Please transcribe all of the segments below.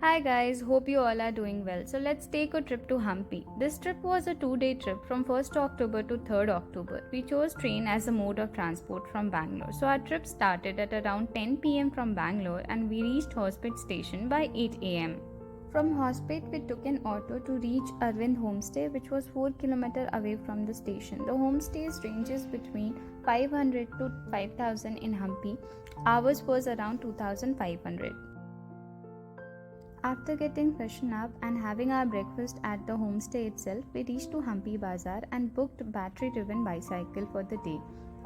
Hi guys, hope you all are doing well. So let's take a trip to Hampi. This trip was a 2-day trip from 1st October to 3rd October. We chose train as a mode of transport from Bangalore. So our trip started at around 10 pm from Bangalore and we reached Hospet station by 8 am. From Hospet, we took an auto to reach Arvind Homestay, which was 4 km away from the station. The homestays ranges between 500 to 5000 in Hampi. Ours was around 2500. After getting freshened up and having our breakfast at the homestay itself, we reached to Hampi Bazaar and booked battery-driven bicycle for the day.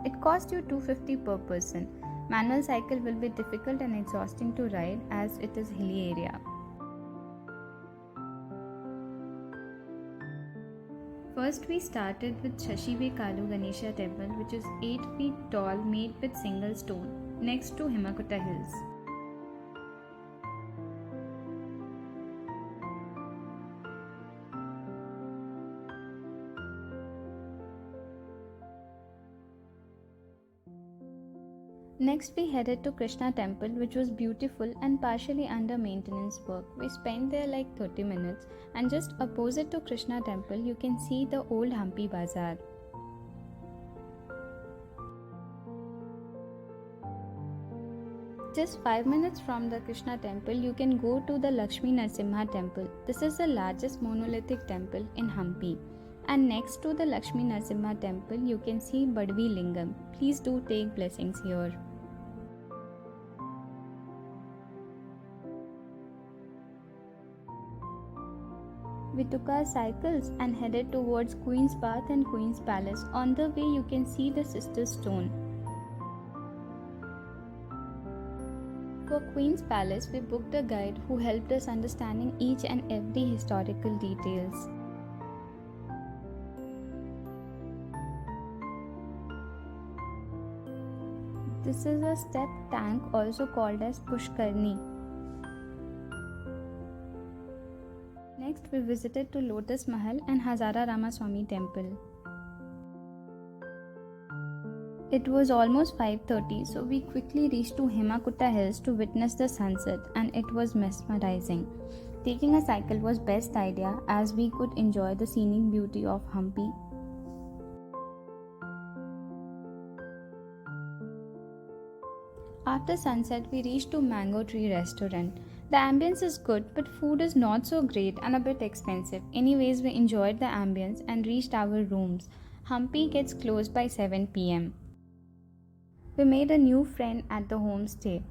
It cost you 250 per person. Manual cycle will be difficult and exhausting to ride as it is hilly area. First we started with Shashive Kalu Ganesha temple, which is 8 feet tall, made with single stone, next to Himakutta Hills. Next, we headed to Krishna Temple, which was beautiful and partially under maintenance work. We spent there like 30 minutes, and just opposite to Krishna Temple, you can see the old Hampi Bazaar. Just 5 minutes from the Krishna Temple, you can go to the Lakshmi Narasimha Temple. This is the largest monolithic temple in Hampi. And next to the Lakshmi Narasimha Temple, you can see Badvi Lingam. Please do take blessings here. We took our cycles and headed towards Queen's Bath and Queen's Palace. On the way, you can see the Sister Stone. For Queen's Palace, we booked a guide who helped us understanding each and every historical details. This is a step tank also called as Pushkarni. Next, we visited to Lotus Mahal and Hazara Ramaswamy Temple. It was almost 5:30, so we quickly reached to Himakutta Hills to witness the sunset, and it was mesmerizing. Taking a cycle was best idea as we could enjoy the scenic beauty of Hampi. After sunset, we reached to Mango Tree Restaurant. The ambience is good, but food is not so great and a bit expensive. Anyways, we enjoyed the ambience and reached our rooms. Hampi gets closed by 7 pm. We made a new friend at the homestay.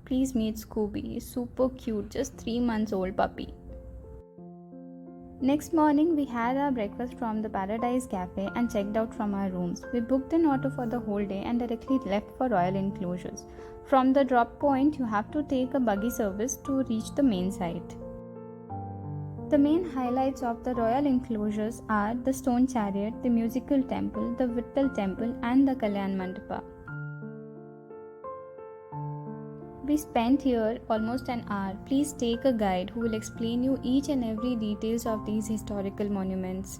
Please meet Scooby. He's super cute, just 3 months old puppy. Next morning, we had our breakfast from the Paradise Cafe and checked out from our rooms. We booked an auto for the whole day and directly left for Royal Enclosures. From the drop point, you have to take a buggy service to reach the main site. The main highlights of the Royal Enclosures are the Stone Chariot, the Musical Temple, the Vittal Temple, and the Kalyan Mandapa. We spent here almost an hour. Please take a guide who will explain you each and every details of these historical monuments.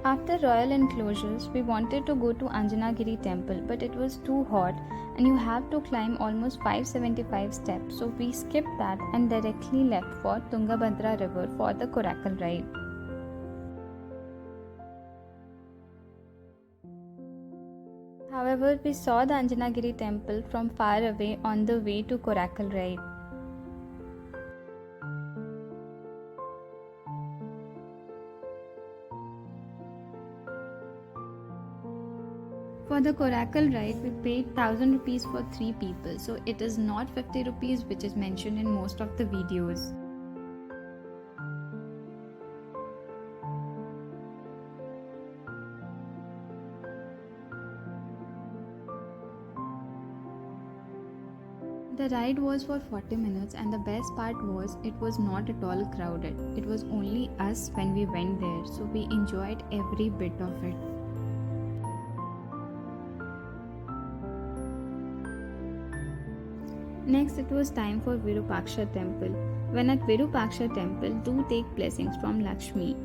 After Royal Enclosures, we wanted to go to Anjanagiri Temple, but it was too hot and you have to climb almost 575 steps. So we skipped that and directly left for Tungabhadra River for the Coracle ride. However, we saw the Anjanagiri Temple from far away on the way to Coracle ride. For the Coracle ride, we paid 1000 rupees for 3 people, so it is not 50 rupees which is mentioned in most of the videos. The ride was for 40 minutes and the best part was it was not at all crowded. It was only us when we went there, so we enjoyed every bit of it. Next, it was time for Virupaksha temple. When at Virupaksha temple, do take blessings from Lakshmi.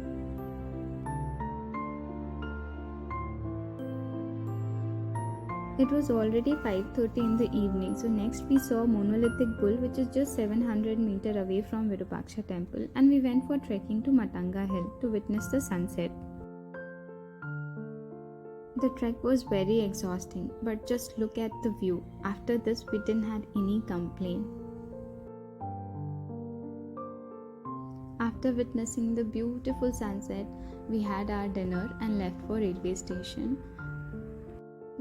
It was already 5:30 in the evening, so next we saw Monolithic Bull, which is just 700 meters away from Virupaksha temple, and we went for trekking to Matanga Hill to witness the sunset. The trek was very exhausting, but just look at the view. After this, we didn't have any complaint. After witnessing the beautiful sunset, we had our dinner and left for railway station.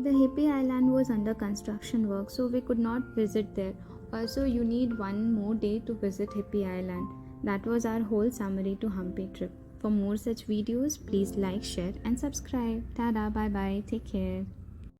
The Hippie Island was under construction work, so we could not visit there. Also, you need one more day to visit Hippie Island. That was our whole summary to Hampi trip. For more such videos, please like, share and subscribe. Tada, bye bye, take care.